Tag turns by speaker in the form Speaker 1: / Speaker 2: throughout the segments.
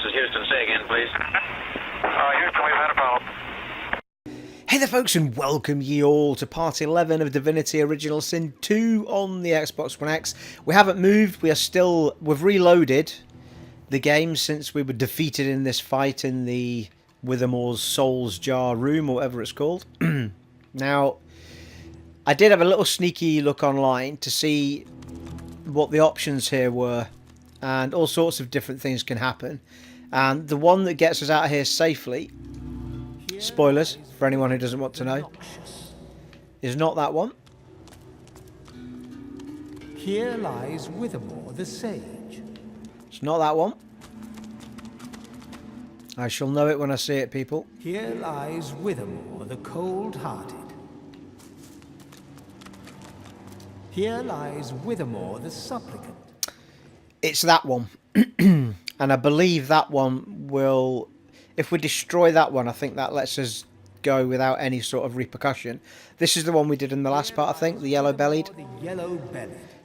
Speaker 1: is Houston. Say again, please.
Speaker 2: Houston, we've had a problem.
Speaker 3: Hey there folks, and welcome ye all to part 11 of Divinity Original Sin 2 on the Xbox One X. We haven't moved, we've reloaded the game since we were defeated in this fight in the Withermoores Souls Jar room, or whatever it's called. Now, I did have a little sneaky look online to see what the options here were, and all sorts of different things can happen. And the one that gets us out of here safely, spoilers for anyone who doesn't want to know, is not that one.
Speaker 4: Here lies Withermoore the Sage.
Speaker 3: It's not that one. I shall know it when I see it, people.
Speaker 4: Here lies Withermoore the Cold-Hearted. Here lies Withermoore the Supplicant.
Speaker 3: It's that one. And I believe that one will... If we destroy that one, I think that lets us go without any sort of repercussion. This is the one we did in the last part, I think, the yellow-bellied.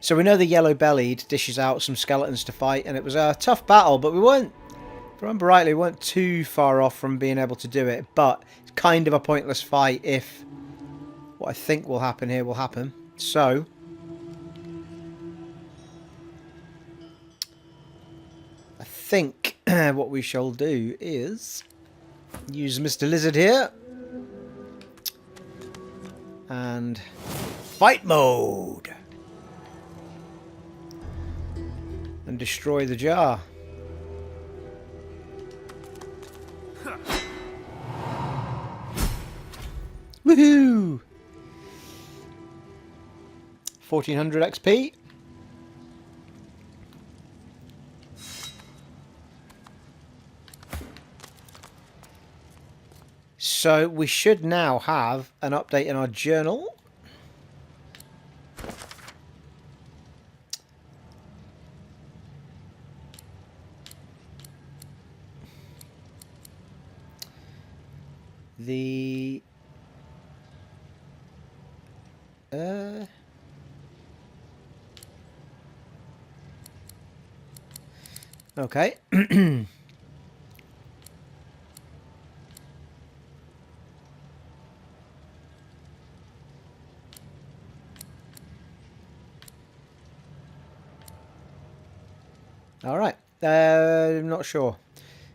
Speaker 3: So we know the yellow-bellied dishes out some skeletons to fight, and it was a tough battle, but we weren't, if I remember rightly, we weren't too far off from being able to do it, but it's kind of a pointless fight if what I think will happen here will happen. So... I think what we shall do is use Mr. Lizard here and fight mode and destroy the jar. Woohoo! 1400 XP. So we should now have an update in our journal. The okay. Alright, I'm not sure.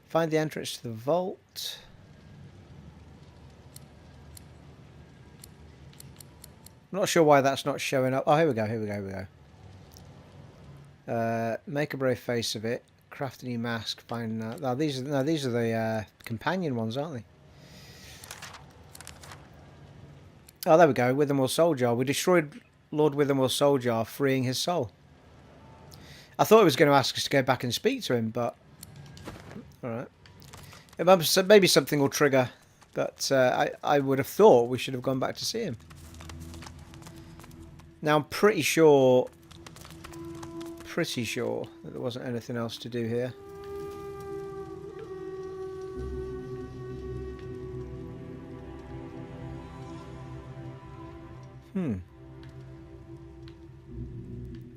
Speaker 3: Find the entrance to the vault. I'm not sure why that's not showing up. Oh, here we go, here we go, here we go. Make a brave face of it. Craft a new mask. Find these are the companion ones, aren't they? Oh, there we go. Withermoore Soul Jar. We destroyed Lord Withermoore Soul Jar, freeing his soul. I thought he was going to ask us to go back and speak to him, but... Alright. Maybe something will trigger, but I would have thought we should have gone back to see him. Now, I'm pretty sure that there wasn't anything else to do here.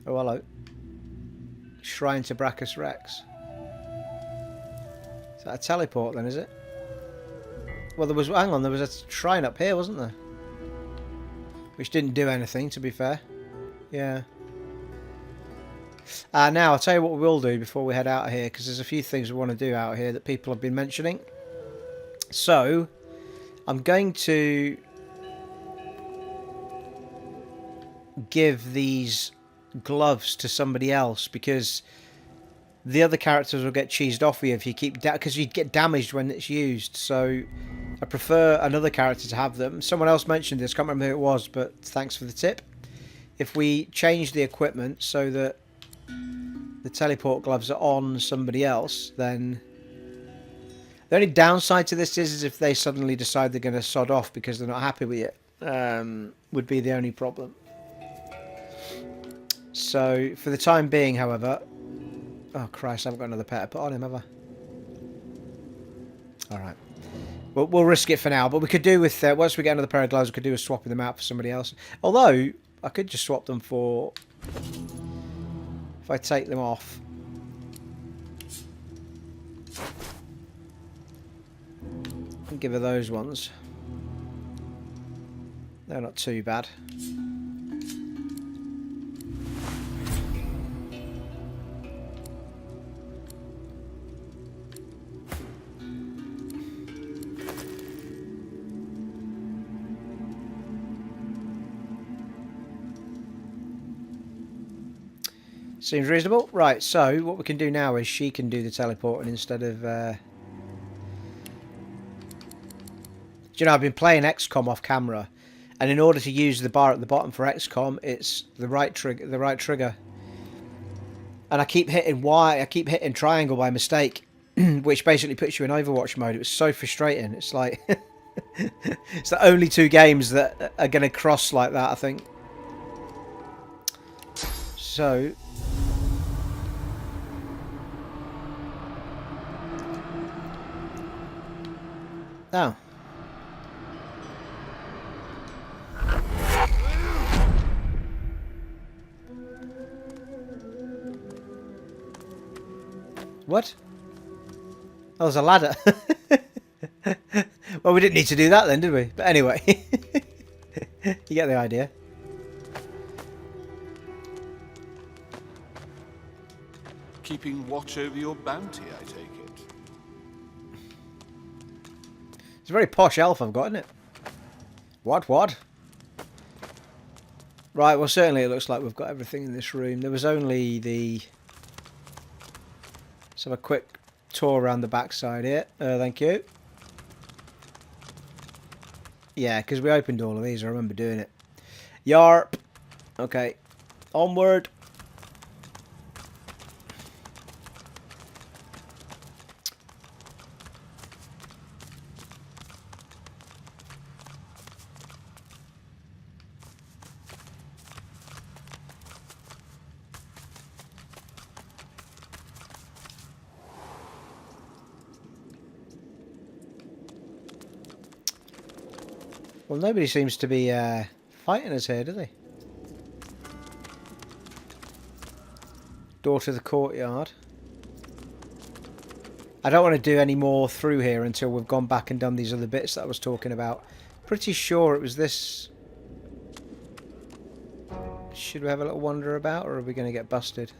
Speaker 3: Oh, hello. Shrine to Braccus Rex. Is that a teleport then, is it? Well, there was... Hang on, there was a shrine up here, wasn't there? Which didn't do anything, to be fair. Yeah. Now, I'll tell you what we will do before we head out of here, because there's a few things we want to do out here that people have been mentioning. So, I'm going to give these gloves to somebody else, because the other characters will get cheesed off you if you keep... because you'd get damaged when it's used, so... I prefer another character to have them. Someone else mentioned this, can't remember who it was, but thanks for the tip. If we change the equipment so that the teleport gloves are on somebody else, then... The only downside to this is if they suddenly decide they're going to sod off because they're not happy with it. Would be the only problem. So, for the time being, however... Oh, Christ, I haven't got another pet to put on him, have I? Alright. We'll risk it for now, but we could do with... once we get another pair of gloves, we could do with swapping them out for somebody else. Although, I could just swap them for... If I take them off... Give her those ones. They're not too bad. Seems reasonable. Right, so what we can do now is she can do the teleporting instead of... Do you know, I've been playing XCOM off camera, and in order to use the bar at the bottom for XCOM, it's the right trigger. And I keep hitting Y, I keep hitting triangle by mistake, which basically puts you in Overwatch mode. It was so frustrating. It's like... it's the only two games that are going to cross like that, I think. So... Oh. What? Oh, there's a ladder. Well, we didn't need to do that then, did we? But anyway. You get the idea.
Speaker 1: Keeping watch over your bounty, I take it.
Speaker 3: It's a very posh elf I've got, isn't it? What? Right, well certainly it looks like we've got everything in this room. There was only the... Let's have a quick tour around the backside here. Thank you. Yeah, because we opened all of these. I remember doing it. Yarp. Okay. Onward. Well, nobody seems to be fighting us here, do they? Door to the courtyard. I don't want to do any more through here until we've gone back and done these other bits that I was talking about. Pretty sure it was this. Should we have a little wander about, or are we going to get busted?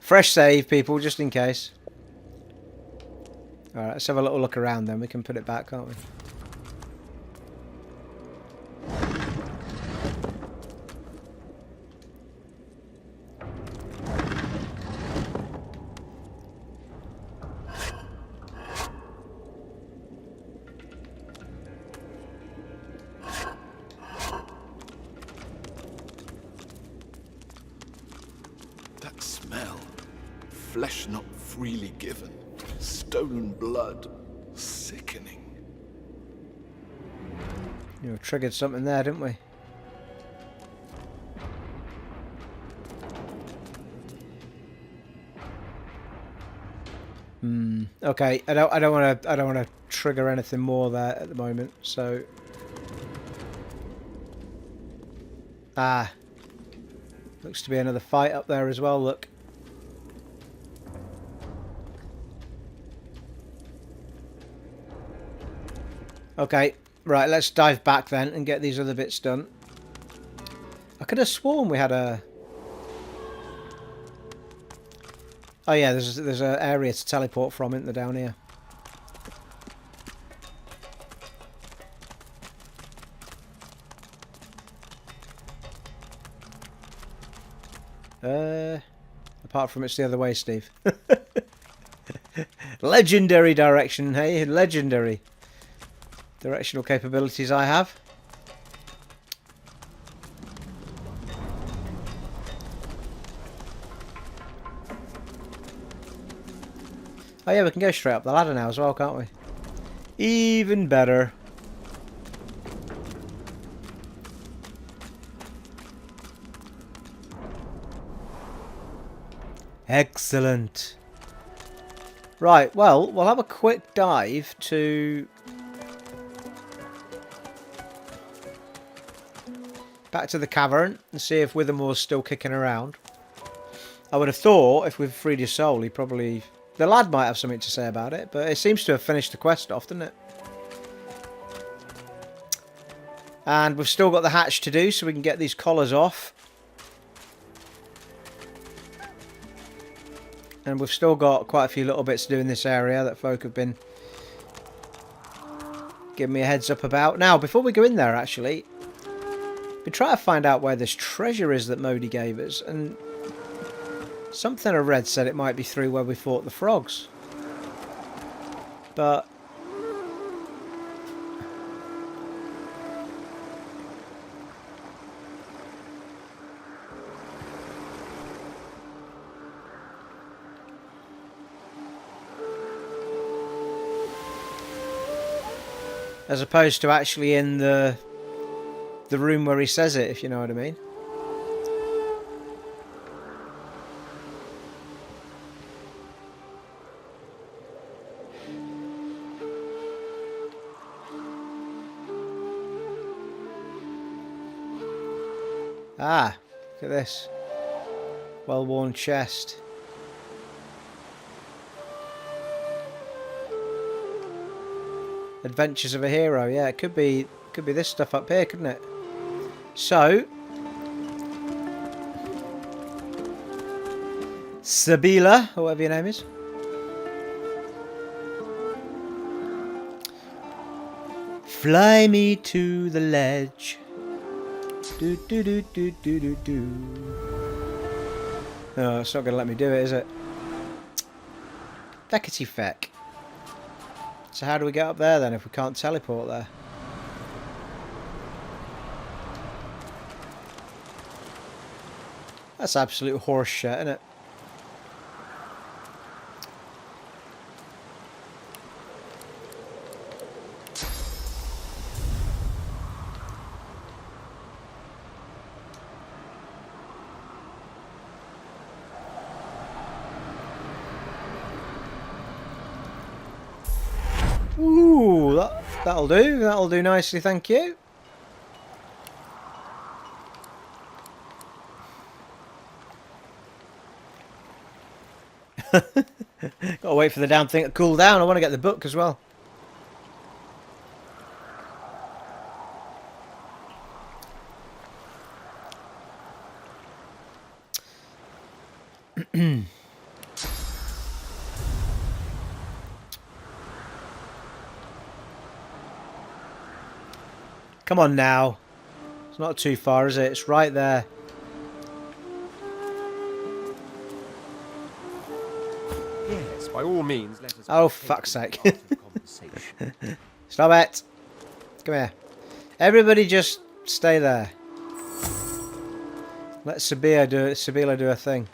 Speaker 3: Fresh save, people, just in case. Alright, let's have a little look around then. We can put it back, can't we?
Speaker 1: That smell. Flesh not freely given. Stolen blood. Sickening.
Speaker 3: You know, triggered something there, didn't we? Okay, I don't want to trigger anything more there at the moment. So, looks to be another fight up there as well. Look. Okay, right. Let's dive back then and get these other bits done. I could have sworn we had a. Oh yeah, there's an area to teleport from, isn't there, down here? Apart from it's the other way, Steve. Legendary direction, hey? Legendary. Directional capabilities I have. Oh yeah, we can go straight up the ladder now as well, can't we? Even better. Excellent. Right, well, we'll have a quick dive to... back to the cavern and see if Withermoore's still kicking around. I would have thought if we've freed his soul, he probably... The lad might have something to say about it, but it seems to have finished the quest off, doesn't it? And we've still got the hatch to do, so we can get these collars off. And we've still got quite a few little bits to do in this area that folk have been giving me a heads up about. Now, before we go in there, actually, we try to find out where this treasure is that Mody gave us. And something I read said it might be through where we fought the frogs. But... as opposed to actually in the room where he says it, if you know what I mean. Ah, look at this. Well-worn chest. Adventures of a Hero. Yeah, it could be this stuff up here, couldn't it? So, Sabila, or whatever your name is. Fly me to the ledge. Do do do do do do do. Oh, it's not going to let me do it, is it? Feckety feck. So how do we get up there then if we can't teleport there? That's absolute horse shit, isn't it? Ooh, that'll do. That'll do nicely, thank you. Gotta wait for the damn thing to cool down. I want to get the book as well. Come on now. It's not too far, is it? It's right there.
Speaker 5: Yes, by all means, let us...
Speaker 3: Oh, fuck's sake. Stop it. Come here. Everybody just stay there. Let Sabila do a thing.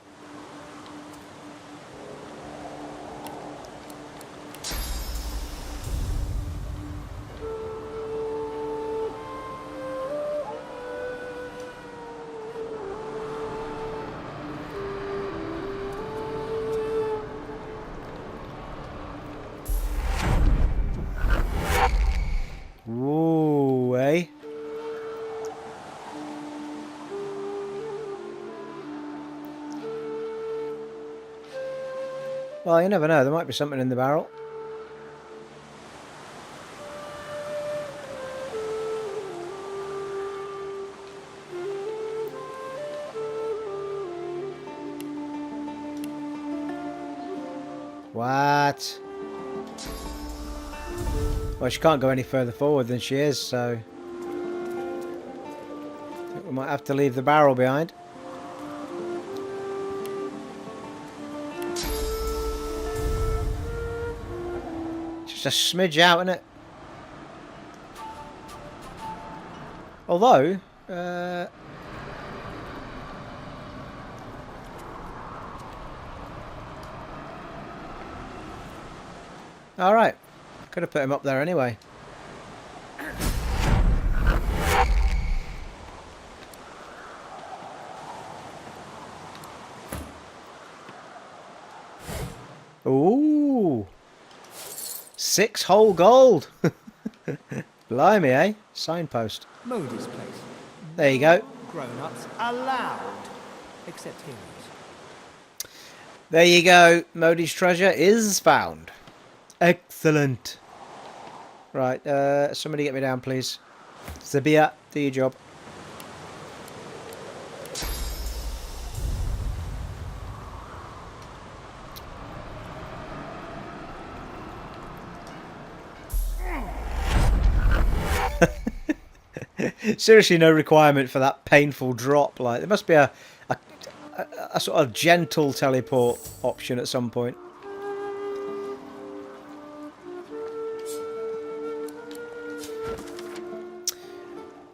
Speaker 3: Ooh, eh? Well, you never know. There might be something in the barrel. What? Well, she can't go any further forward than she is, so... I think we might have to leave the barrel behind. Just a smidge out, isn't it? Although... Alright. Could have put him up there anyway. Ooh. 6 whole gold. Blimey, eh? Signpost.
Speaker 4: Mody's place.
Speaker 3: There you go.
Speaker 4: Grown-ups allowed. Except heroes.
Speaker 3: There you go. Mody's treasure is found. Excellent. Right, somebody get me down, please. Zabia, do your job. Seriously, no requirement for that painful drop. Like, there must be a sort of gentle teleport option at some point.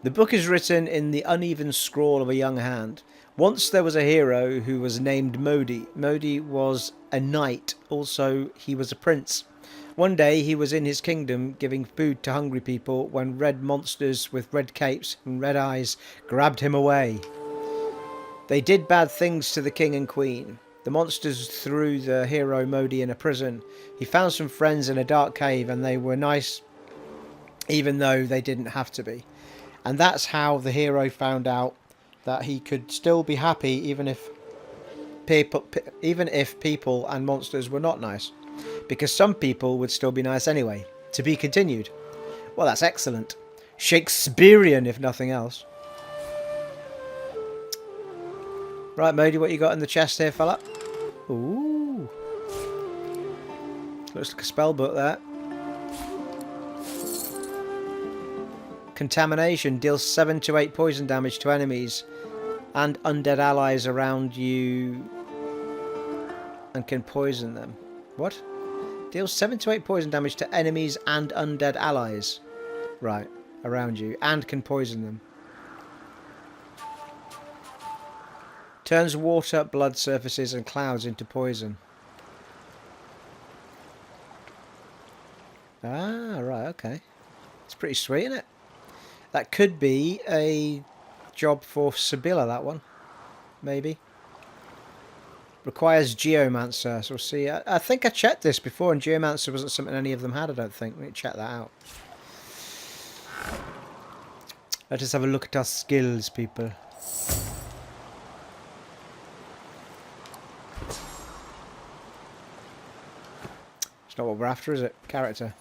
Speaker 3: The book is written in the uneven scrawl of a young hand. Once there was a hero who was named Mody. Mody was a knight. Also, he was a prince. One day he was in his kingdom giving food to hungry people when red monsters with red capes and red eyes grabbed him away. They did bad things to the king and queen. The monsters threw the hero Mody in a prison. He found some friends in a dark cave and they were nice even though they didn't have to be. And that's how the hero found out that he could still be happy even if people and monsters were not nice. Because some people would still be nice anyway. To be continued. Well, that's excellent. Shakespearean, if nothing else. Right, Mody, what you got in the chest here, fella? Ooh. Looks like a spell book there. Contamination deals 7 to 8 poison damage to enemies and undead allies around you and can poison them. What? Deals 7 to 8 poison damage to enemies and undead allies. Right, around you and can poison them. Turns water, blood surfaces and clouds into poison. Ah, right, okay. It's pretty sweet, isn't it? That could be a job for Sibylla, that one. Maybe. Requires Geomancer, so we'll see. I think I checked this before, and Geomancer wasn't something any of them had, I don't think. Let me check that out. Let us have a look at our skills, people. It's not what we're after, is it? Character.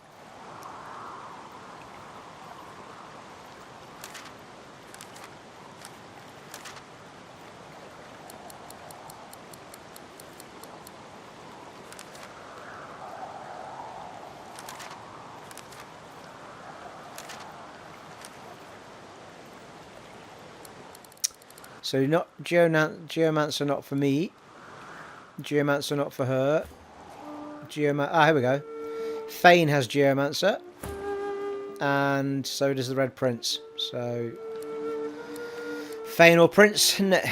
Speaker 3: So not Geomancer, not for me. Geomancer, not for her. Here we go. Fane has Geomancer, and so does the Red Prince. So Fane or Prince, isn't it?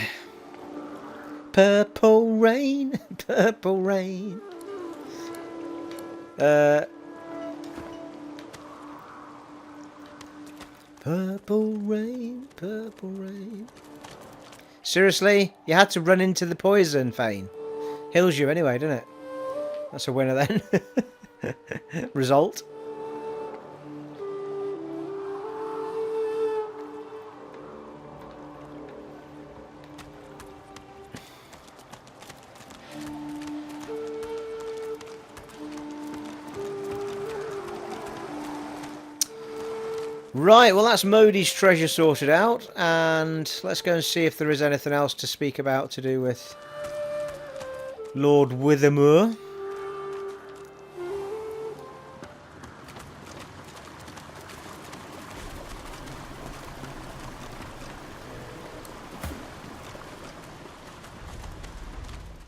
Speaker 3: Purple rain, purple rain. Purple rain, purple rain. Seriously? You had to run into the poison, Fane. Heals you anyway, doesn't it? That's a winner then. Result. Right, well that's Mody's treasure sorted out, and let's go and see if there is anything else to speak about to do with Lord Withermoore.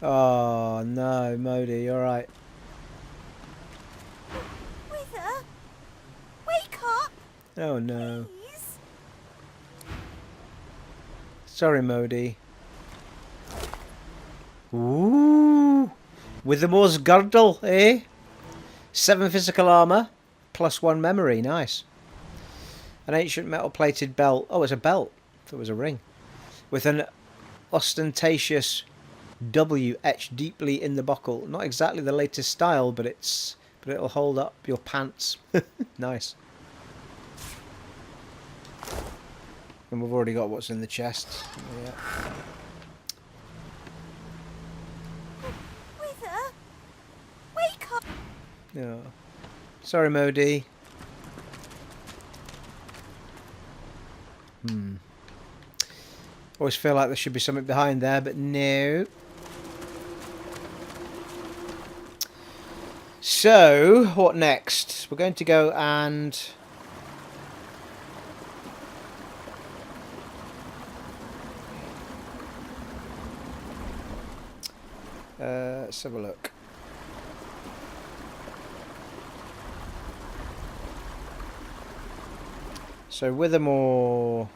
Speaker 3: Oh no, Mody, you're right.
Speaker 6: Wither, wake up!
Speaker 3: Oh no.
Speaker 6: Please.
Speaker 3: Sorry, Mody. Ooh, Withermoore's girdle, eh? 7 physical armor, +1 memory, nice. An ancient metal-plated belt. Oh, it's a belt. I thought it was a ring. With an ostentatious W etched deeply in the buckle. Not exactly the latest style, but it'll hold up your pants. Nice. And we've already got what's in the chest. Yeah. No. Sorry, Mody. Always feel like there should be something behind there, but no. So, what next? We're going to go and... let's have a look. So, Withermoore...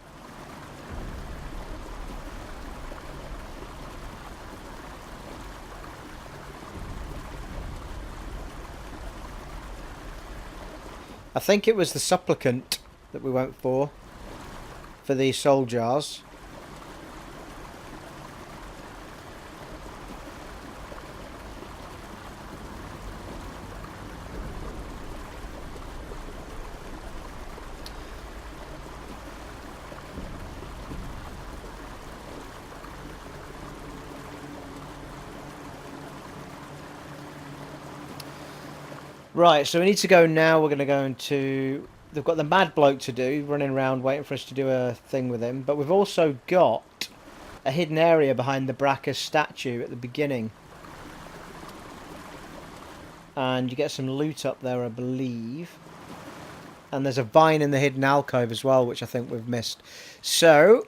Speaker 3: I think it was the supplicant that we went for these soul jars. Right, so we need to go now. We're going to go into... They've got the mad bloke to do, running around waiting for us to do a thing with him. But we've also got a hidden area behind the Braccus statue at the beginning. And you get some loot up there, I believe. And there's a vine in the hidden alcove as well, which I think we've missed. So,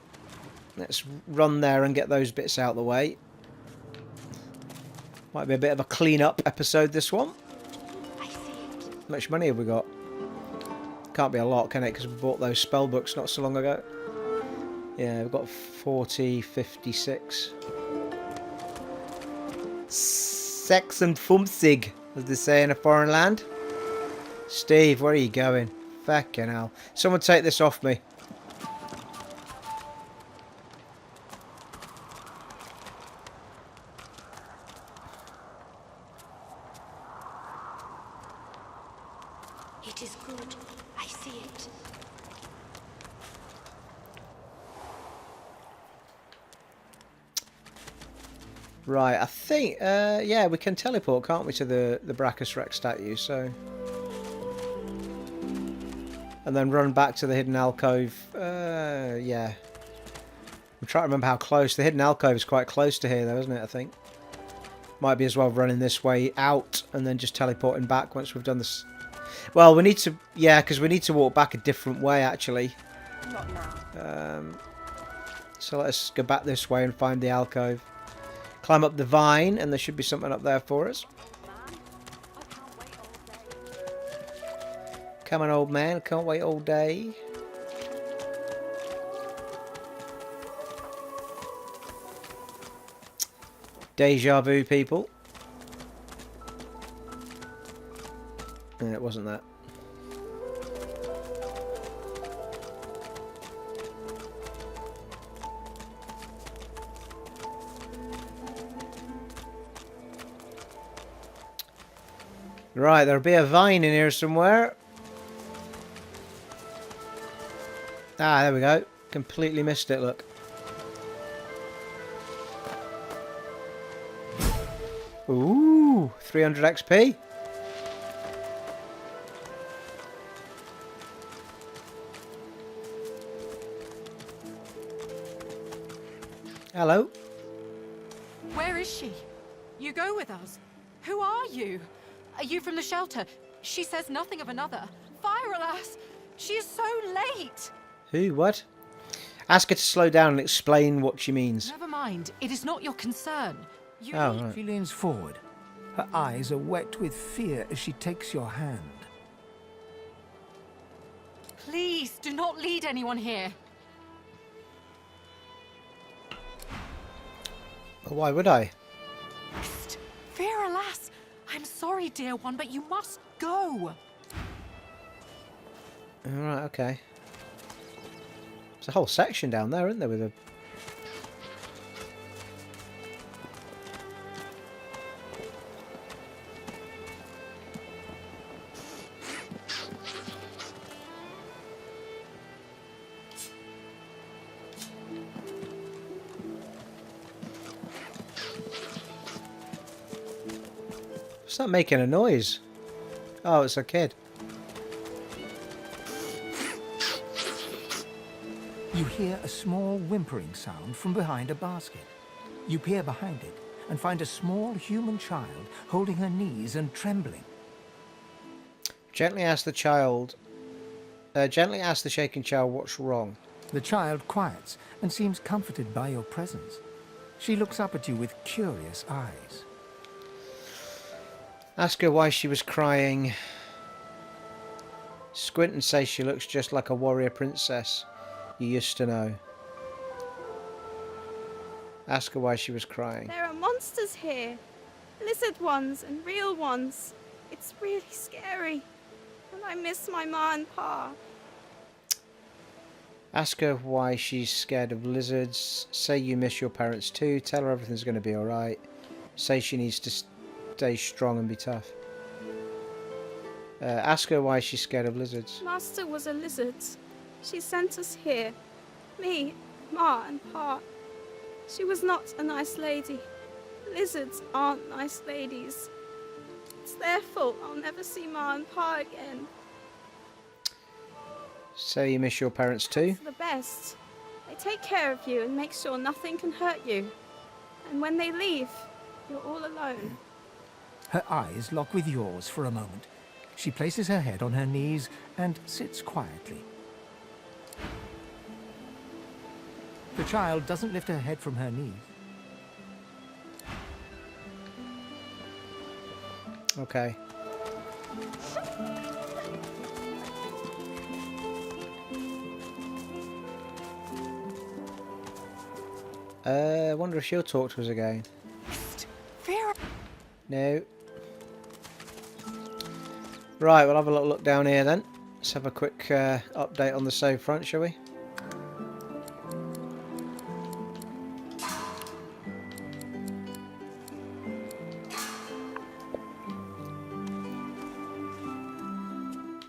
Speaker 3: let's run there and get those bits out of the way. Might be a bit of a clean-up episode, this one. How much money have we got? Can't be a lot, can it? Because we bought those spell books not so long ago. Yeah, we've got 40, 56. Sex and fumsig, as they say in a foreign land. Steve, where are you going? Fucking hell. Someone take this off me.
Speaker 6: It is good. I see it.
Speaker 3: Right, I think, yeah, we can teleport, can't we, to the Braccus Rex statue, so... And then run back to the hidden alcove, yeah. I'm trying to remember how close. The hidden alcove is quite close to here, though, isn't it, I think? Might be as well running this way out and then just teleporting back once we've done this. Well, we need to... Yeah, because we need to walk back a different way, actually.
Speaker 6: Not now.
Speaker 3: So let's go back this way and find the alcove. Climb up the vine, and there should be something up there for us. Come on, old man. I can't wait all day. Deja vu, people. It wasn't that. Right, there'll be a vine in here somewhere. Ah, there we go. Completely missed it, look. Ooh, 300 XP. Hello.
Speaker 7: Where is she? You go with us. Who are you? Are you from the shelter? She says nothing of another. Fire, alas! She is so late!
Speaker 3: Who? What? Ask her to slow down and explain what she means.
Speaker 7: Never mind. It is not your concern. You
Speaker 3: Oh,
Speaker 7: need...
Speaker 3: right.
Speaker 4: She leans forward. Her eyes are wet with fear as she takes your hand.
Speaker 7: Please, do not lead anyone here.
Speaker 3: But why would I?
Speaker 7: Psst. Fear, alas! I'm sorry, dear one, but you must go.
Speaker 3: Alright, okay. There's a whole section down there, isn't there, with a... What's that making a noise? Oh, it's a kid.
Speaker 4: You hear a small whimpering sound from behind a basket. You peer behind it and find a small human child holding her knees and trembling.
Speaker 3: Gently ask the shaken child what's wrong.
Speaker 4: The child quiets and seems comforted by your presence. She looks up at you with curious eyes.
Speaker 3: Ask her why she was crying. Squint and say she looks just like a warrior princess you used to know. Ask her why she was crying.
Speaker 8: There are monsters here. Lizard ones and real ones. It's really scary. And I miss my ma and pa.
Speaker 3: Ask her why she's scared of lizards. Say you miss your parents too. Tell her everything's going to be alright. Say she needs to stay strong and be tough. Ask her why she's scared of lizards.
Speaker 8: Master was a lizard. She sent us here. Me, ma and pa. She was not a nice lady. Lizards aren't nice ladies. It's their fault I'll never see ma and pa again.
Speaker 3: Say you miss your parents too.
Speaker 8: It's the best. They take care of you and make sure nothing can hurt you. And when they leave, you're all alone.
Speaker 4: Her eyes lock with yours for a moment. She places her head on her knees and sits quietly. The child doesn't lift her head from her knees.
Speaker 3: Okay. I wonder if she'll talk to us again. No. Right, we'll have a little look down here then. Let's have a quick update on the save front, shall we?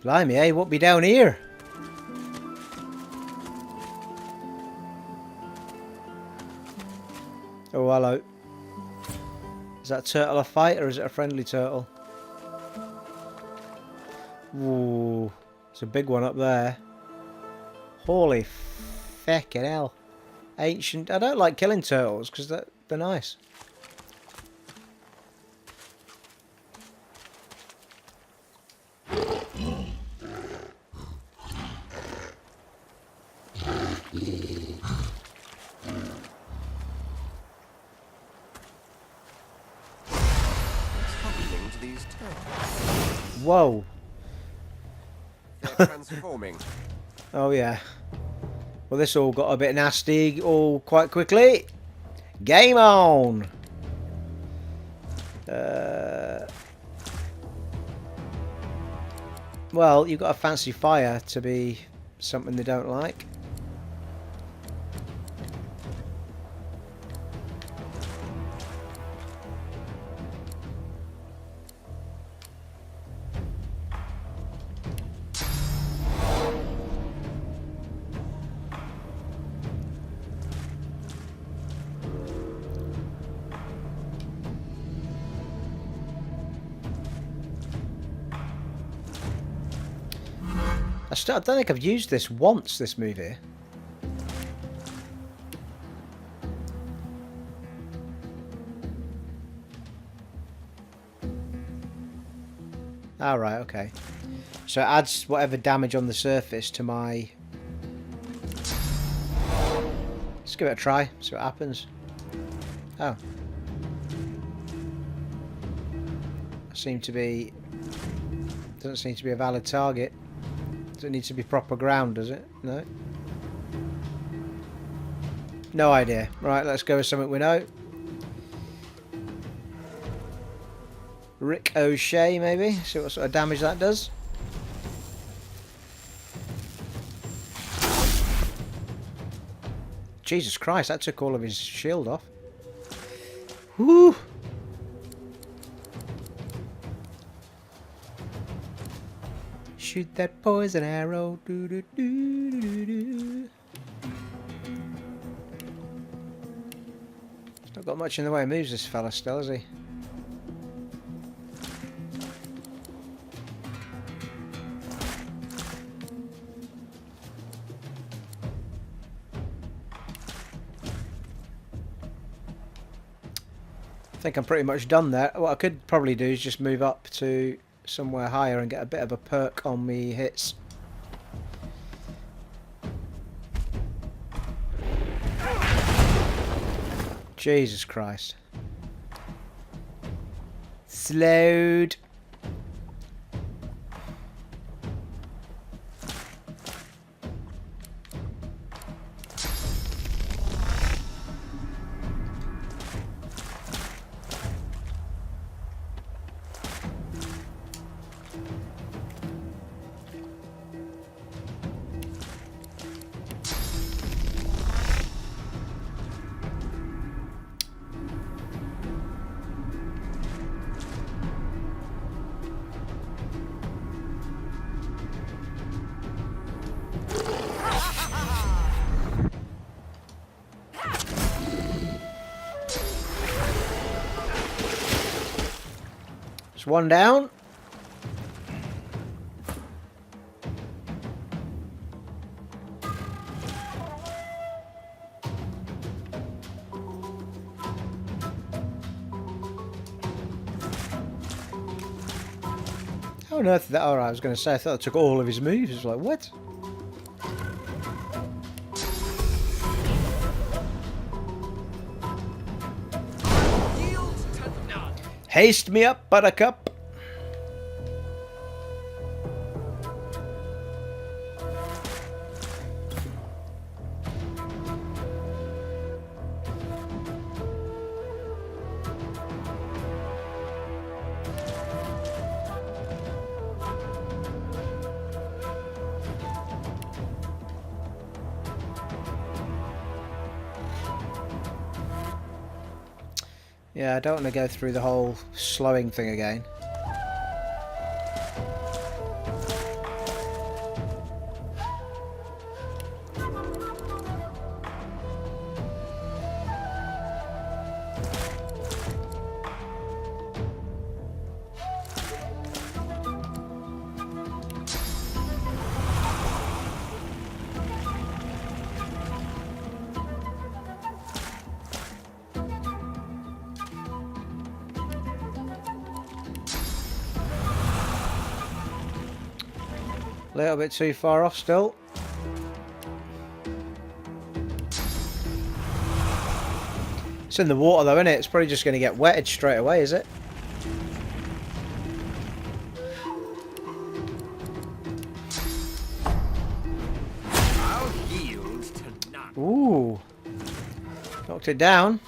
Speaker 3: Blimey, eh? What be down here? Oh, hello. Is that turtle a fight or is it a friendly turtle? Ooh, it's a big one up there. Holy feckin' hell. Ancient. I don't like killing turtles because they're nice. Whoa.
Speaker 5: They're transforming.
Speaker 3: Oh yeah. Well, this all got a bit nasty all quite quickly. Game on. Well, you've got a fancy fire to be something they don't like. I don't think I've used this once, this move here. Alright, okay. So it adds whatever damage on the surface to my... Let's give it a try, see what happens. Oh. Doesn't seem to be a valid target. Does it need to be proper ground, does it? No? No idea. Right, let's go with something we know. Rick O'Shea, maybe? See what sort of damage that does. Jesus Christ, that took all of his shield off. Whew! Shoot that poison arrow. Doo -doo -doo -doo -doo. Not got much in the way of moves, this fella still, has he? think I'm pretty much done there. What I could probably do is just move up to somewhere higher and get a bit of a perk on me hits. Jesus Christ. Slowed. There's one down. How on earth did that? Alright, I was going to say, I thought I took all of his moves. I was like, what? Haste me up, buttercup. Yeah, I don't want to go through the whole slowing thing again. A little bit too far off still. It's in the water though, isn't it? It's probably just going to get wetted straight away, is it?
Speaker 5: I'll yield to none.
Speaker 3: Ooh. Knocked it down.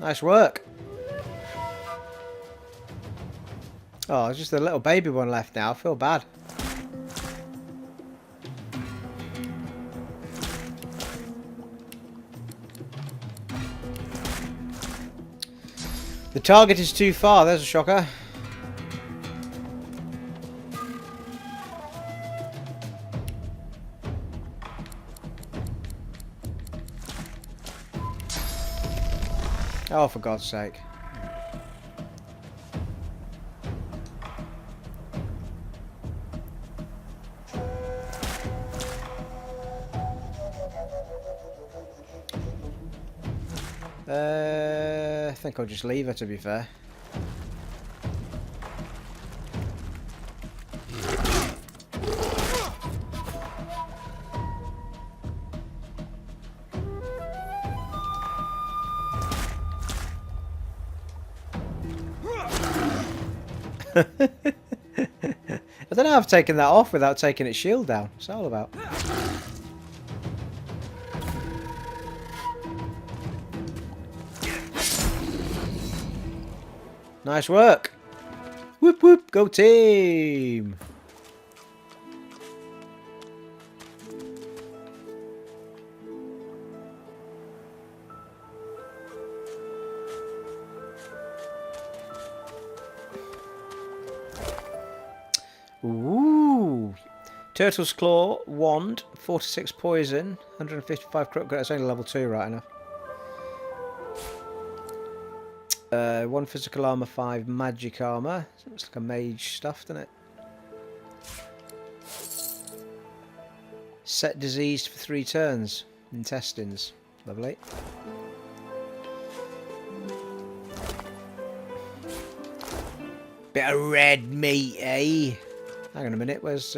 Speaker 3: Nice work. Oh, it's just a little baby one left now. I feel bad. The target is too far. There's a shocker. Oh, for God's sake. I think I'll just leave her, to be fair. I don't know how I've taken that off without taking its shield down. What's that all about? Nice work. Whoop whoop, go team. Ooh. Turtle's Claw, Wand, 46 poison, 155 critical. That's only level 2, right enough. 1 physical armor, 5 magic armor. Looks like a mage stuff, doesn't it? Set diseased for 3 turns. Intestines. Lovely. Bit of red meat, eh? Hang on a minute, where's...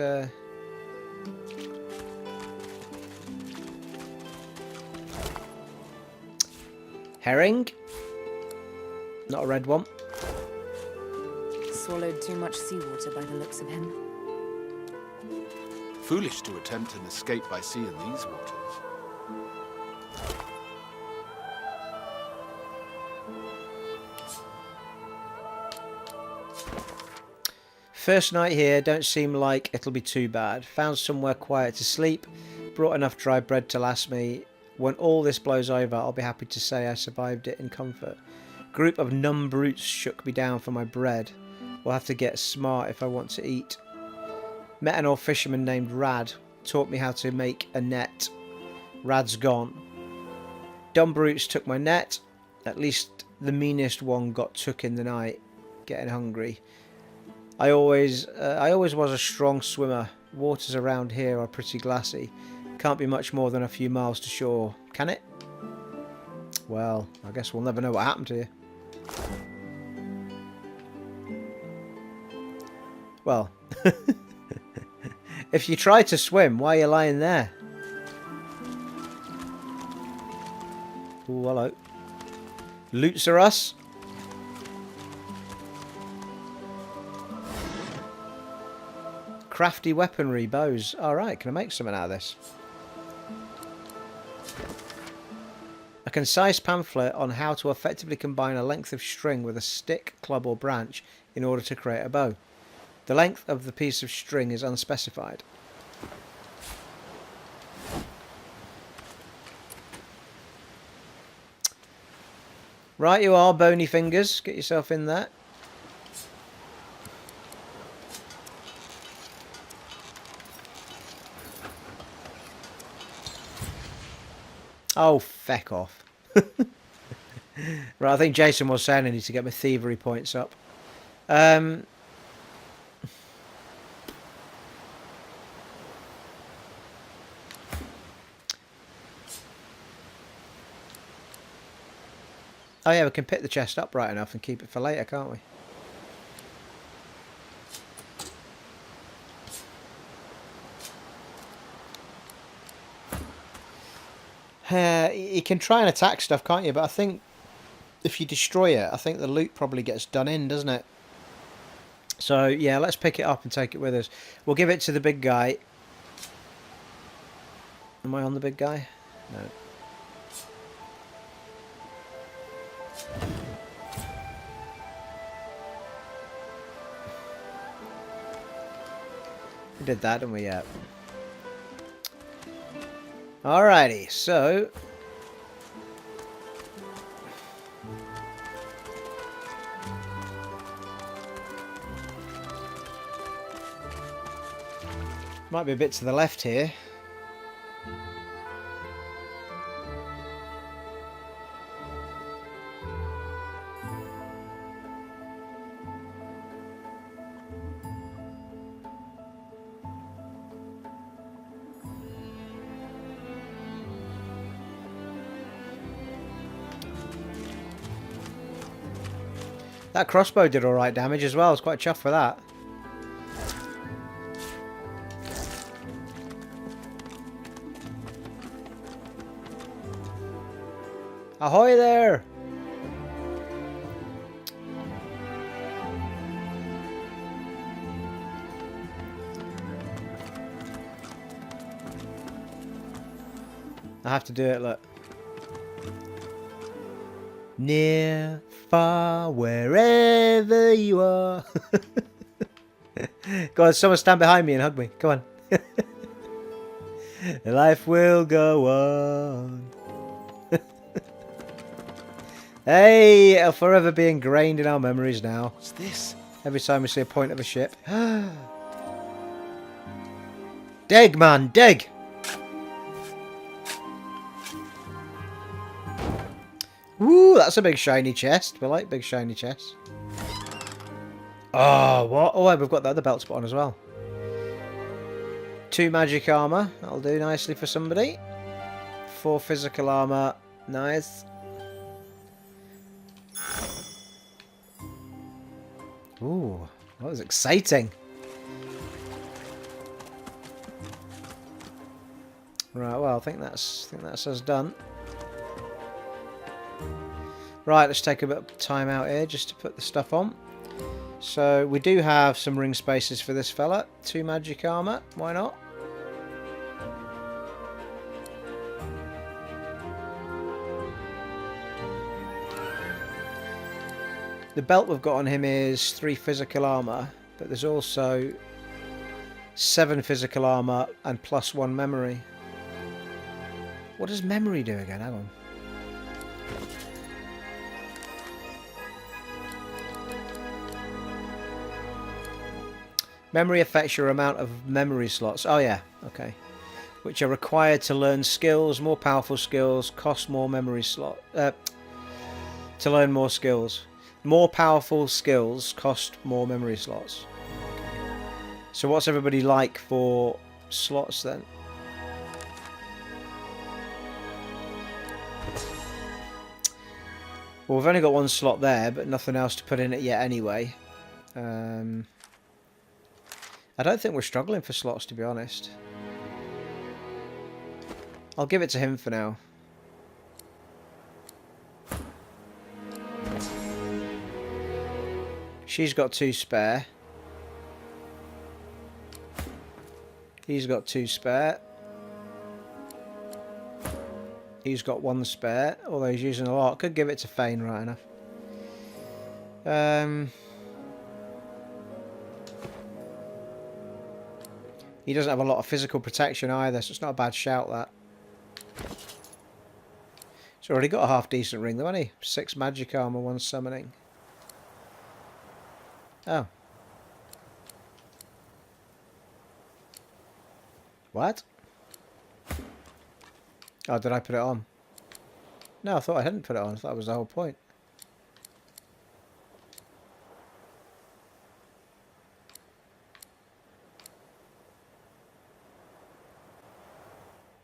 Speaker 3: Herring? Not a red one.
Speaker 9: Swallowed too much seawater by the looks of him.
Speaker 1: Foolish to attempt an escape by sea in these waters.
Speaker 3: First night here, don't seem like it'll be too bad. Found somewhere quiet to sleep, brought enough dry bread to last me. When all this blows over, I'll be happy to say I survived it in comfort. Group of numb brutes shook me down for my bread. We'll have to get smart if I want to eat. Met an old fisherman named Rad. Taught me how to make a net. Rad's gone. Dumb brutes took my net. At least the meanest one got took in the night. Getting hungry. I always was a strong swimmer. Waters around here are pretty glassy. Can't be much more than a few miles to shore, can it? Well, I guess we'll never know what happened to you. Well, if you try to swim, why are you lying there? Oh, hello. Loots are us. Crafty weaponry, bows. Alright, can I make something out of this? A concise pamphlet on how to effectively combine a length of string with a stick, club or branch in order to create a bow. The length of the piece of string is unspecified. Right you are, bony fingers. Get yourself in there. Oh, feck off. Right, I think Jason was saying I need to get my thievery points up. Oh yeah, we can pick the chest up right enough and keep it for later, can't we? You can try and attack stuff, can't you? But I think if you destroy it, I think the loot probably gets done in, doesn't it? So, yeah, let's pick it up and take it with us. We'll give it to the big guy. Am I on the big guy? No. We did that, didn't we? Yeah. Alrighty, so... Might be a bit to the left here. That crossbow did alright damage as well. I was quite chuffed for that. Ahoy there! I have to do it, look. Near, far, wherever you are. Go on, someone stand behind me and hug me. Come on. Life will go on. Hey, it'll forever be ingrained in our memories now.
Speaker 1: What's this?
Speaker 3: Every time we see a point of a ship. Dig, man, dig! Ooh, that's a big shiny chest. We like big shiny chests. Oh, what? Oh, we've got the other belt spot on as well. 2 magic armor. That'll do nicely for somebody. 4 physical armor. Nice. Ooh, that was exciting. Right, well, I think that's us done. Right, let's take a bit of time out here just to put the stuff on. So we do have some ring spaces for this fella. 2 magic armor, why not? The belt we've got on him is 3 physical armor, but there's also 7 physical armor and +1 memory. What does memory do again? Hang on. Memory affects your amount of memory slots. Oh yeah, okay. Which are required to learn skills, more powerful skills, cost more memory slot. To learn more skills. More powerful skills cost more memory slots. So what's everybody like for slots then? Well, we've only got 1 slot there, but nothing else to put in it yet anyway. I don't think we're struggling for slots, to be honest. I'll give it to him for now. She's got 2 spare. He's got 2 spare. He's got 1 spare, although he's using a lot. Could give it to Fane, right enough. He doesn't have a lot of physical protection either, so it's not a bad shout, that. He's already got a half decent ring though, hasn't he? 6 magic armor, 1 summoning. Oh. What? Oh, did I put it on? No, I thought I hadn't put it on. I thought that was the whole point.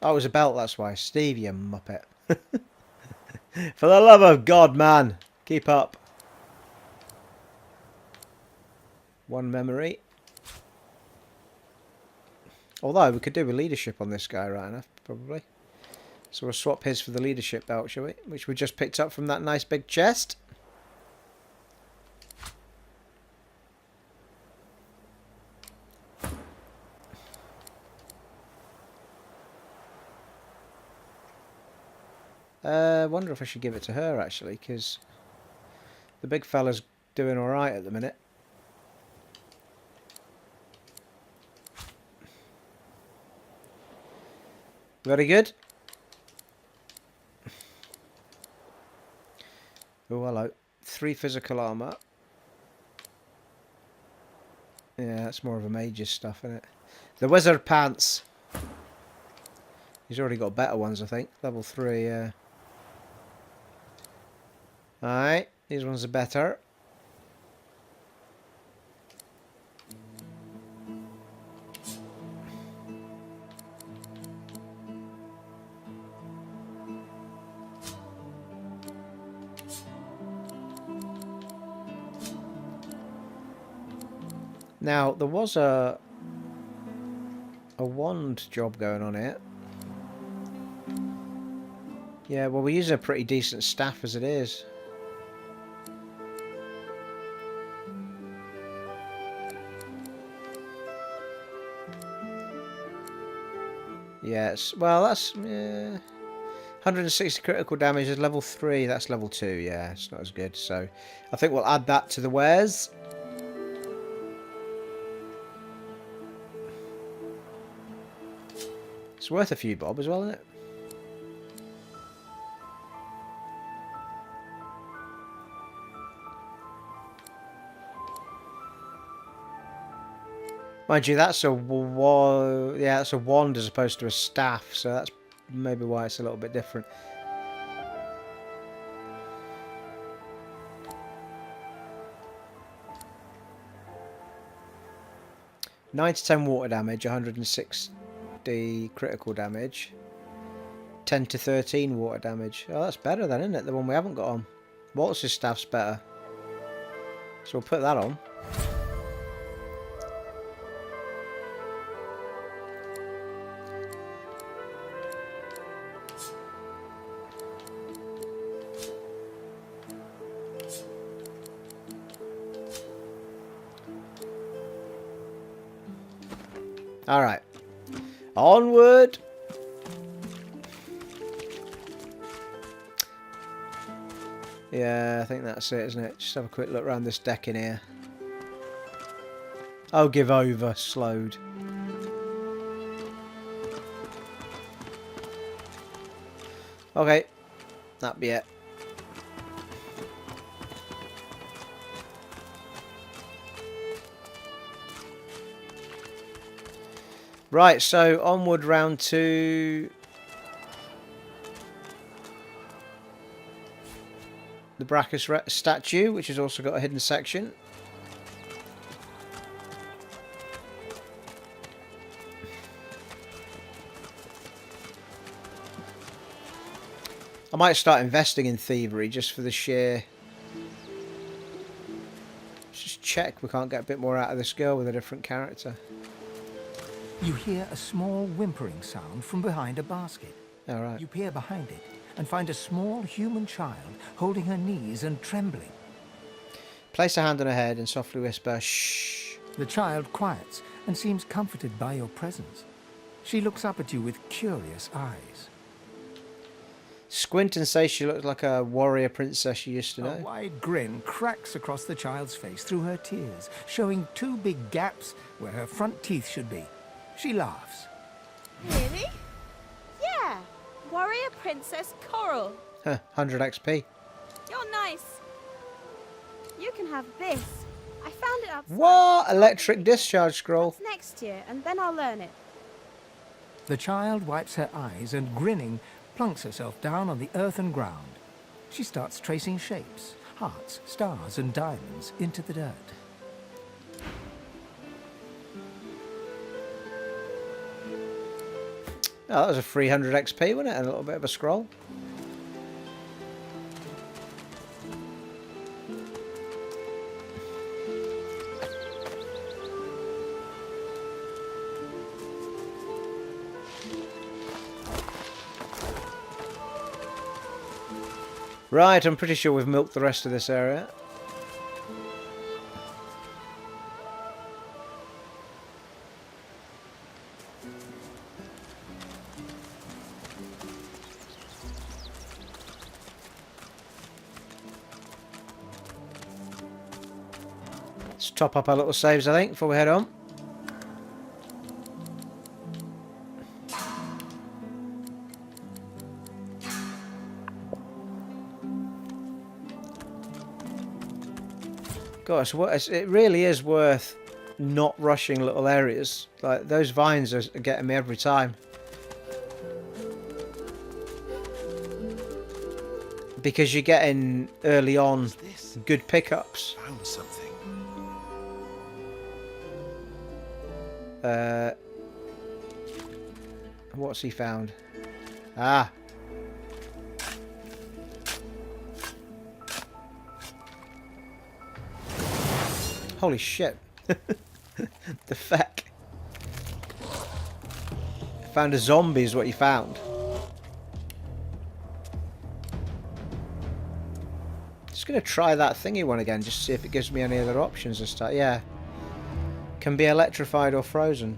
Speaker 3: Oh, it was a belt, that's why. Steve, you muppet. For the love of God, man. Keep up. 1 memory. Although, we could do a leadership on this guy, right enough, probably. So we'll swap his for the leadership belt, shall we? Which we just picked up from that nice big chest. I wonder if I should give it to her, actually, because the big fella's doing alright at the minute. Very good. Oh, hello. 3 physical armor. Yeah, that's more of a mage's stuff, isn't it? The wizard pants. He's already got better ones, I think. Level 3, yeah. Alright, these ones are better. Now, there was a wand job going on here. Yeah, well, we're using a pretty decent staff as it is. Yes, well, that's 160 critical damage is level 3. That's level 2. Yeah, it's not as good. So, I think we'll add that to the wares. It's worth a few bob as well, isn't it? Mind you, that's a that's a wand as opposed to a staff, so that's maybe why it's a little bit different. 9 to 10 water damage, 160 critical damage, 10 to 13 water damage. Oh, that's better then, isn't it? The one we haven't got on. Waltz's staff's better. So we'll put that on. Alright. Onward! Yeah, I think that's it, isn't it? Just have a quick look around this deck in here. Oh, give over, slowed. Okay, that'd be it. Right, so onward round to the Braccus statue, which has also got a hidden section. I might start investing in thievery just for the sheer... Just check we can't get a bit more out of this girl with a different character.
Speaker 4: You hear a small whimpering sound from behind a basket.
Speaker 3: All right.
Speaker 4: You peer behind it and find a small human child holding her knees and trembling.
Speaker 3: Place a hand on her head and softly whisper, shh.
Speaker 4: The child quiets and seems comforted by your presence. She looks up at you with curious eyes.
Speaker 3: Squint and say she looks like a warrior princess you used to know.
Speaker 4: A wide grin cracks across the child's face through her tears, showing 2 big gaps where her front teeth should be. She laughs.
Speaker 8: Really? Yeah. Warrior Princess Coral.
Speaker 3: 100 XP.
Speaker 8: You're nice. You can have this. I found it outside.
Speaker 3: What? Electric discharge scroll.
Speaker 8: It's next year, and then I'll learn it.
Speaker 4: The child wipes her eyes and, grinning, plunks herself down on the earthen ground. She starts tracing shapes, hearts, stars, and diamonds into the dirt.
Speaker 3: Oh, that was a 300 XP, wasn't it? And a little bit of a scroll. Right, I'm pretty sure we've milked the rest of this area. Let's top up our little saves, I think, before we head on. Gosh, it really is worth not rushing little areas. Like, those vines are getting me every time. Because you're getting, early on, good pickups.
Speaker 1: Found something.
Speaker 3: What's he found? Ah. Holy shit. The feck. Found a zombie is what you found. Just going to try that thingy one again, just to see if it gives me any other options this time. Yeah. Can be electrified or frozen.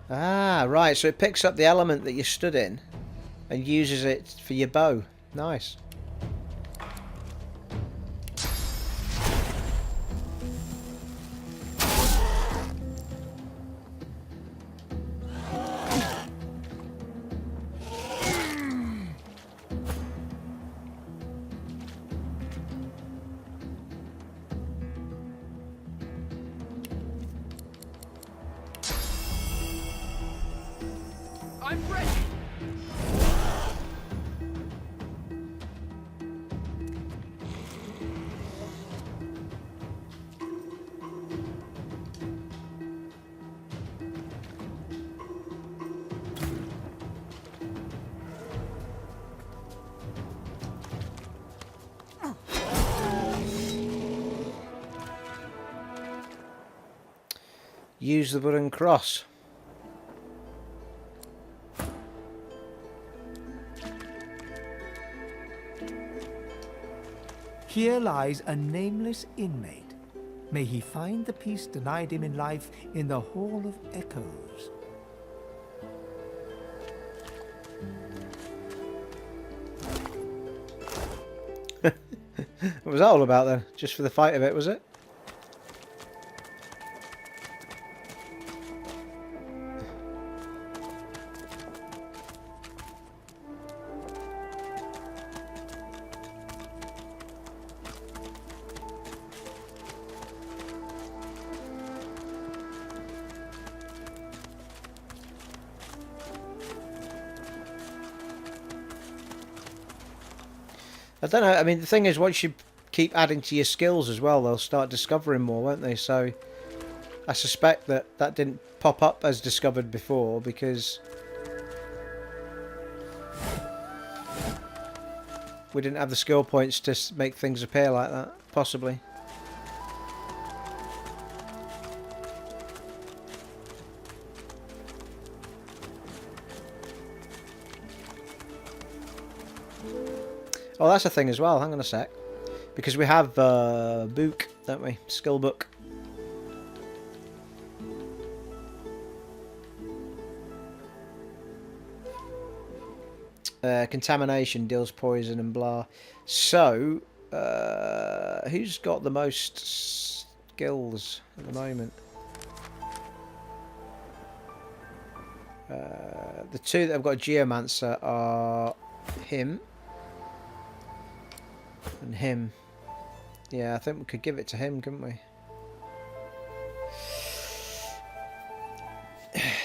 Speaker 3: Ah, right, so it picks up the element that you stood in and uses it for your bow. Nice.
Speaker 5: I'm ready.
Speaker 3: Use the wooden cross.
Speaker 4: Here lies a nameless inmate. May he find the peace denied him in life in the Hall of Echoes.
Speaker 3: What was that all about then? Just for the fight of it, was it? I don't know. I mean, the thing is, once you keep adding to your skills as well, they'll start discovering more, won't they? So I suspect that that didn't pop up as discovered before because we didn't have the skill points to make things appear like that, possibly. Oh, that's a thing as well. Hang on a sec. Because we have book, don't we? Skill book. Contamination deals poison and blah. So, who's got the most skills at the moment? The two that have got Geomancer are him. And him. Yeah, I think we could give it to him, couldn't we?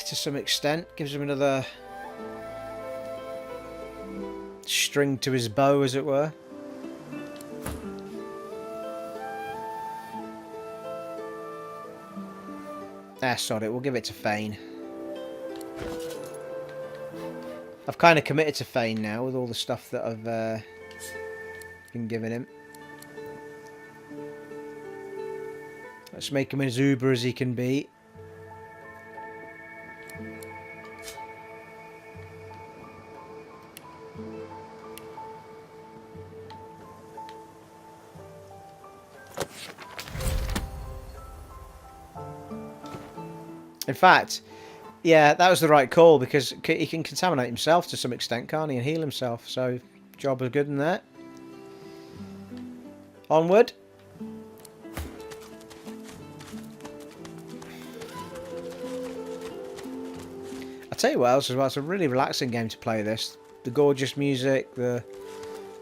Speaker 3: To some extent. Gives him another string to his bow, as it were. Ah, sod it. We'll give it to Fane. I've kind of committed to Fane now with all the stuff that I've been giving him. Let's make him as uber as he can be. In fact, yeah, that was the right call because he can contaminate himself to some extent, can't he, and heal himself. So, job was good in that. Onward. I'll tell you what else as well, it's a really relaxing game to play this. The gorgeous music, the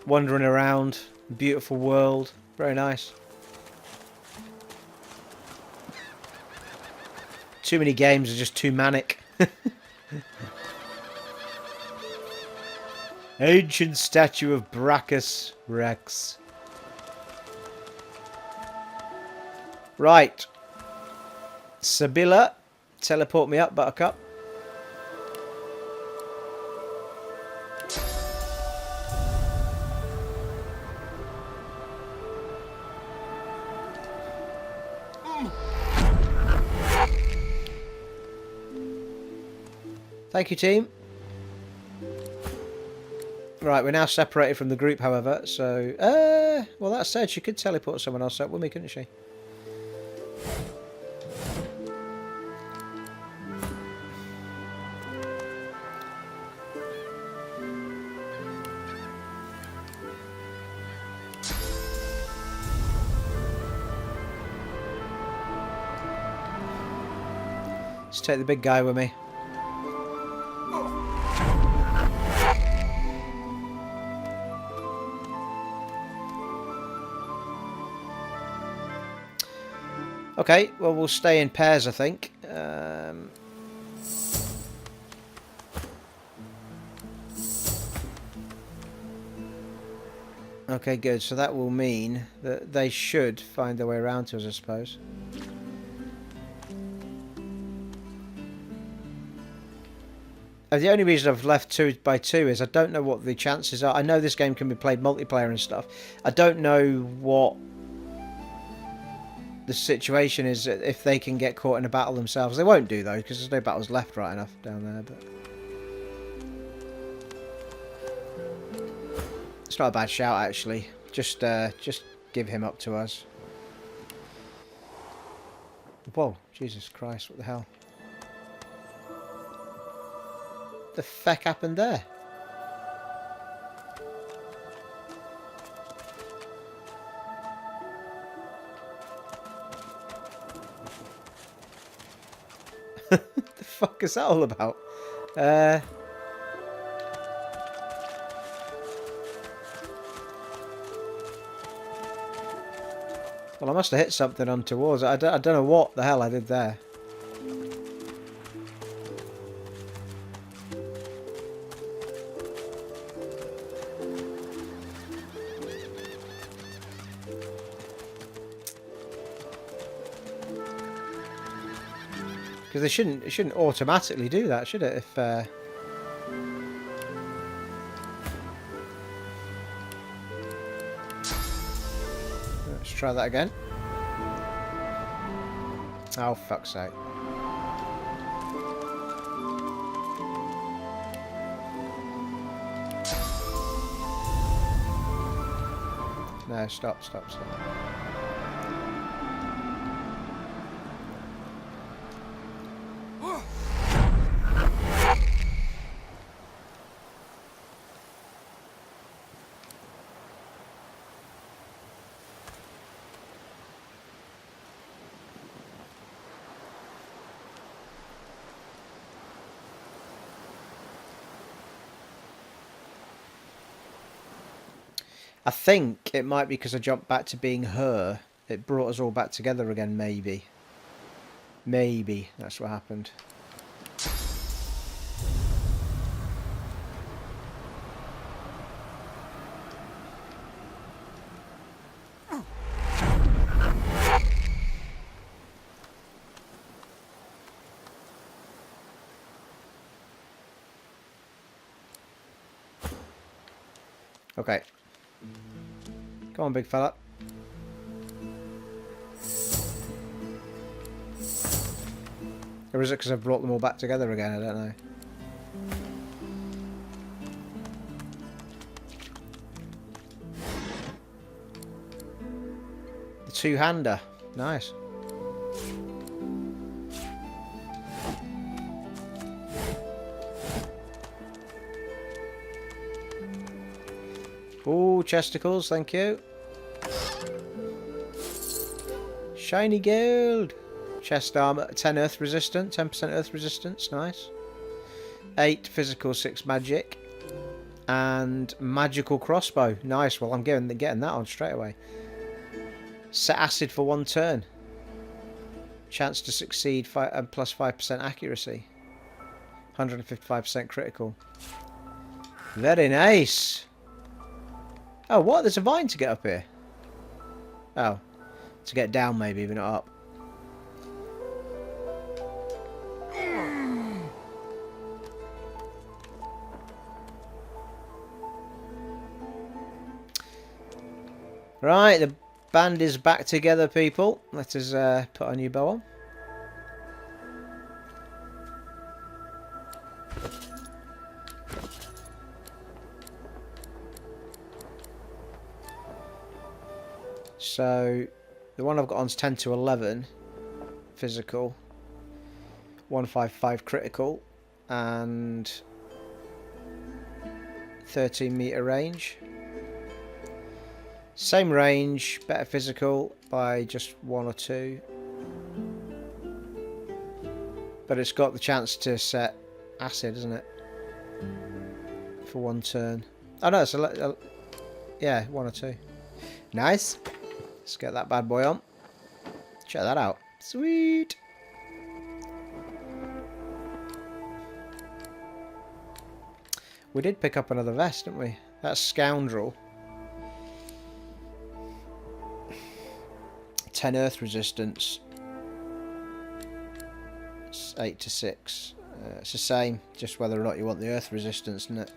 Speaker 3: wandering around, beautiful world, very nice. Too many games are just too manic. Ancient statue of Braccus Rex. Right. Sibylla, teleport me up, Buttercup. Thank you, team. Right, we're now separated from the group, however, so... well, that said, she could teleport someone else up with me, couldn't she? Let's take the big guy with me. Okay, well, we'll stay in pairs, I think. Okay, good. So that will mean that they should find their way around to us, I suppose. The only reason I've left 2 by 2 is I don't know what the chances are. I know this game can be played multiplayer and stuff. I don't know what the situation is if they can get caught in a battle themselves. They won't do though, because there's no battles left right enough down there. But it's not a bad shout actually. Just give him up to us. Whoa, Jesus Christ! What the hell? The feck happened there? The fuck is that all about? Well, I must have hit something untowards. I don't know what the hell I did there. Because it shouldn't automatically do that, should it? If let's try that again. Oh, fuck's sake. No, stop. I think it might be because I jumped back to being her. It brought us all back together again, maybe. Maybe that's what happened. Okay. Come on, big fella. Or is it because I've brought them all back together again? I don't know. The two-hander. Nice. Oh, chesticles, thank you. Shiny gold. Chest armor, 10 earth resistant, 10% earth resistance, nice. 8 physical, 6 magic. And magical crossbow, nice. Well, I'm getting that on straight away. Set acid for 1 turn. Chance to succeed, plus 5% accuracy. 155% critical. Very nice. Oh, what? There's a vine to get up here. Oh. To get down, maybe, but not up. Right, the band is back together, people. Let us put our new bow on. So, the one I've got on is 10 to 11 physical, 155 critical, and 13 meter range. Same range, better physical by just 1 or 2. But it's got the chance to set acid, isn't it? For 1 turn. Oh no, it's yeah, 1 or 2. Nice. Let's get that bad boy on. Check that out. Sweet. We did pick up another vest, didn't we? That scoundrel 10 earth resistance. It's 8 to 6. It's the same, just whether or not you want the earth resistance, isn't it?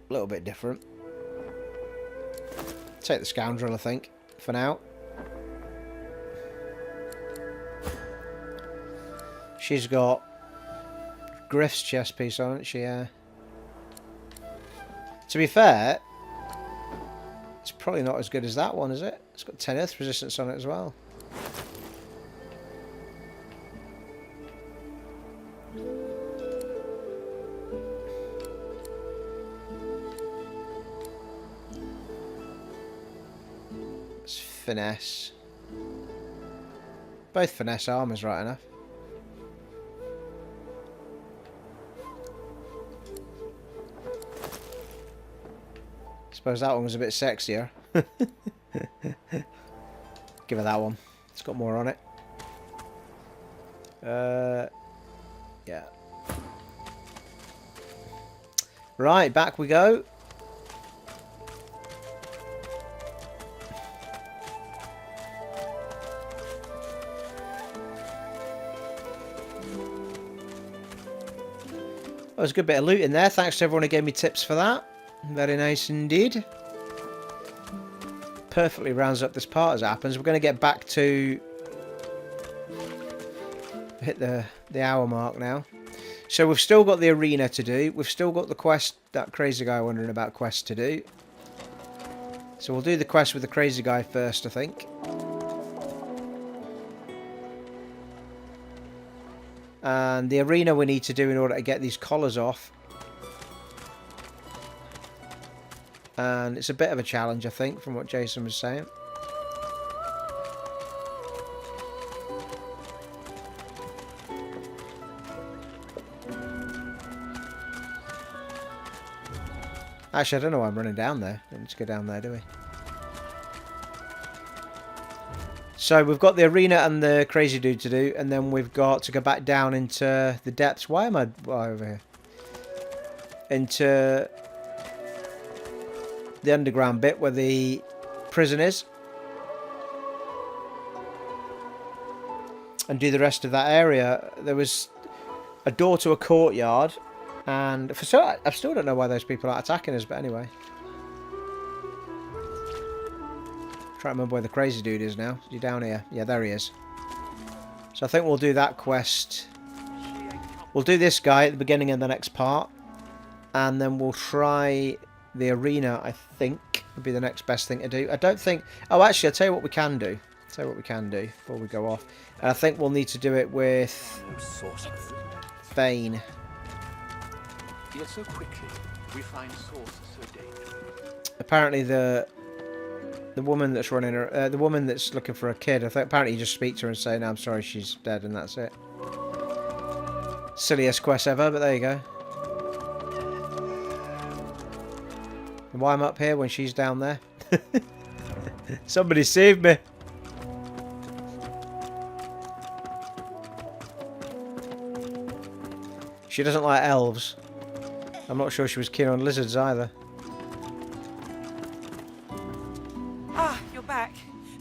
Speaker 3: A little bit different. Take the scoundrel, I think, for now. She's got Griff's chest piece on it, To be fair, it's probably not as good as that one, is it? It's got 10 earth resistance on it as well. It's finesse. Both finesse armors, right enough. Suppose that one was a bit sexier. Give her that one. It's got more on it. Yeah. Right, back we go. That was a good bit of loot in there. Thanks to everyone who gave me tips for that. Very nice indeed. Perfectly rounds up this part as it happens. We're going to get back to hit the hour mark now. So we've still got the arena to do. We've still got the quest, that crazy guy wondering about quest to do. So we'll do the quest with the crazy guy first, I think. And the arena we need to do in order to get these collars off. And it's a bit of a challenge, I think, from what Jason was saying. Actually, I don't know why I'm running down there. Let's go down there, do we? So we've got the arena and the crazy dude to do, and then we've got to go back down into the depths. Why am I over here? Into the underground bit where the prison is, and do the rest of that area. There was a door to a courtyard, and I still don't know why those people aren't attacking us, but anyway. Try to remember where the crazy dude is now. Is he down here? Yeah, there he is. So I think we'll do that quest. We'll do this guy at the beginning of the next part, and then we'll try the arena, I think, would be the next best thing to do. I don't think... Oh, actually, I'll tell you what we can do. Before we go off. And I think we'll need to do it with Thane.
Speaker 1: Yet so quickly, we find sources so dangerous.
Speaker 3: Apparently the woman that's running her... the woman that's looking for a kid, I think apparently you just speak to her and say, no, I'm sorry, she's dead, and that's it. Silliest quest ever, but there you go. And why I'm up here when she's down there? Somebody save me. She doesn't like elves. I'm not sure she was keen on lizards either.
Speaker 10: Ah, you're back.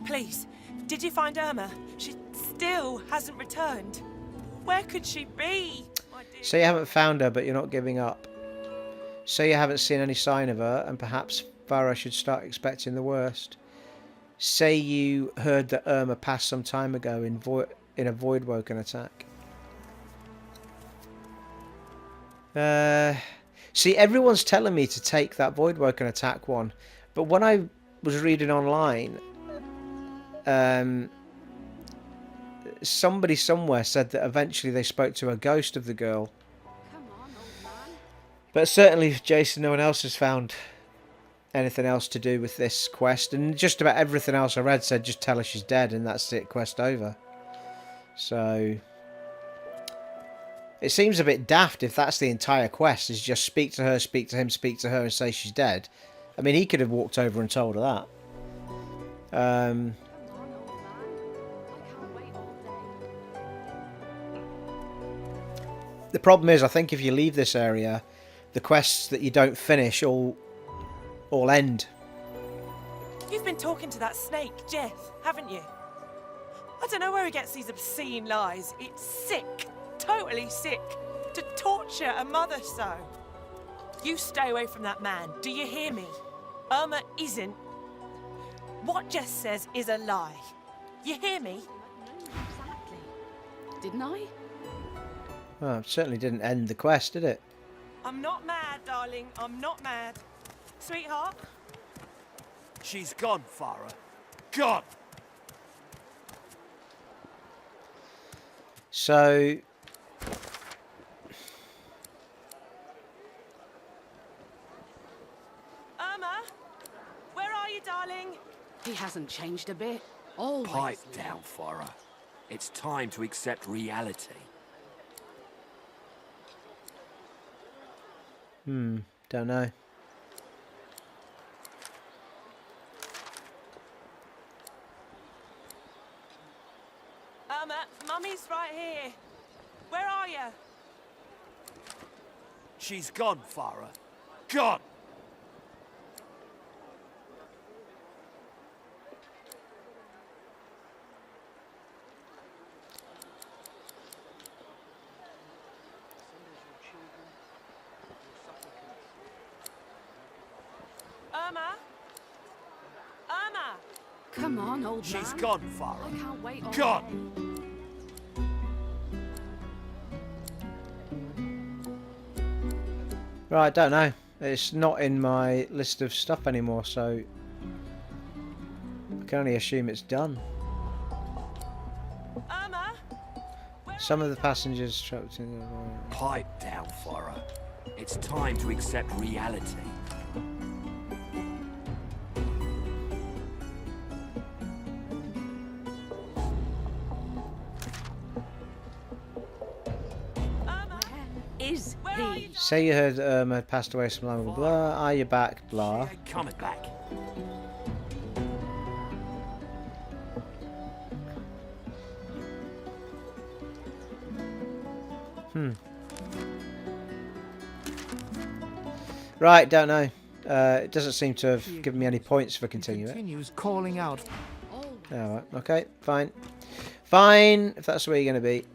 Speaker 10: Please, did you find Erma? She still hasn't returned. Where could she be?
Speaker 3: So you haven't found her, but you're not giving up. So you haven't seen any sign of her, and perhaps Farah should start expecting the worst. Say you heard that Erma passed some time ago in a Voidwoken attack. See, everyone's telling me to take that Voidwoken attack one, but when I was reading online, somebody somewhere said that eventually they spoke to a ghost of the girl. But certainly, Jason, no one else has found anything else to do with this quest. And just about everything else I read said just tell her she's dead and that's it, quest over. So it seems a bit daft if that's the entire quest, is just speak to her, speak to him, speak to her and say she's dead. I mean, he could have walked over and told her that. The problem is, I think if you leave this area, the quests that you don't finish all all end.
Speaker 10: You've been talking to that snake, Jeff, haven't you? I don't know where he gets these obscene lies. It's sick. Totally sick. To torture a mother so. You stay away from that man. Do you hear me? Erma isn't. What Jess says is a lie. You hear me?
Speaker 6: Exactly. Didn't I?
Speaker 3: Well, it certainly didn't end the quest, did it?
Speaker 10: I'm not mad, darling. I'm not mad. Sweetheart?
Speaker 5: She's gone, Farah. Gone!
Speaker 3: So...
Speaker 10: Erma? Where are you, darling?
Speaker 6: He hasn't changed a bit. Always.
Speaker 5: Pipe down, Farah. It's time to accept reality.
Speaker 3: Don't know.
Speaker 10: Erma, Mummy's right here. Where are you?
Speaker 5: She's gone, Farah. Gone!
Speaker 10: Erma? Erma?
Speaker 6: Come on, old man.
Speaker 5: She's gone,
Speaker 6: I
Speaker 5: Farah.
Speaker 6: can't wait all
Speaker 5: Gone!
Speaker 6: day.
Speaker 3: Right, don't know. It's not in my list of stuff anymore, so... I can only assume it's done.
Speaker 10: Erma?
Speaker 3: Some of the passengers trapped in...
Speaker 5: Pipe down, Farah. It's time to accept reality.
Speaker 6: Is he?
Speaker 3: Say you heard had passed away, some blah blah blah. Are you back? Blah.
Speaker 5: She ain't coming back.
Speaker 3: Right, don't know. It doesn't seem to have given me any points for continuing it.
Speaker 4: Continues calling out.
Speaker 3: Alright, okay, fine. Fine, if that's where you're going to be.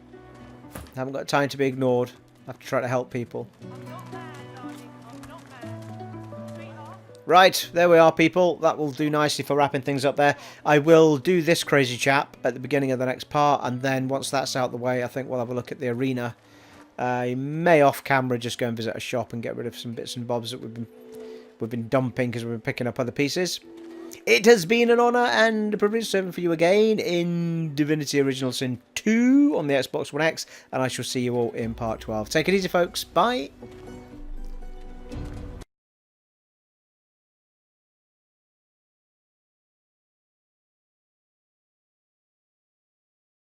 Speaker 3: Haven't got time to be ignored. I have to try to help people.
Speaker 10: I'm not mad, darling. I'm not mad. Sweetheart?
Speaker 3: Right, there we are, people. That will do nicely for wrapping things up there. I will do this crazy chap at the beginning of the next part, and then once that's out the way, I think we'll have a look at the arena. I may off camera just go and visit a shop and get rid of some bits and bobs that we've been dumping because we've been picking up other pieces. It has been an honour and a privilege serving for you again in Divinity Original Sin 2 on the Xbox One X, and I shall see you all in part 12. Take it easy, folks. Bye.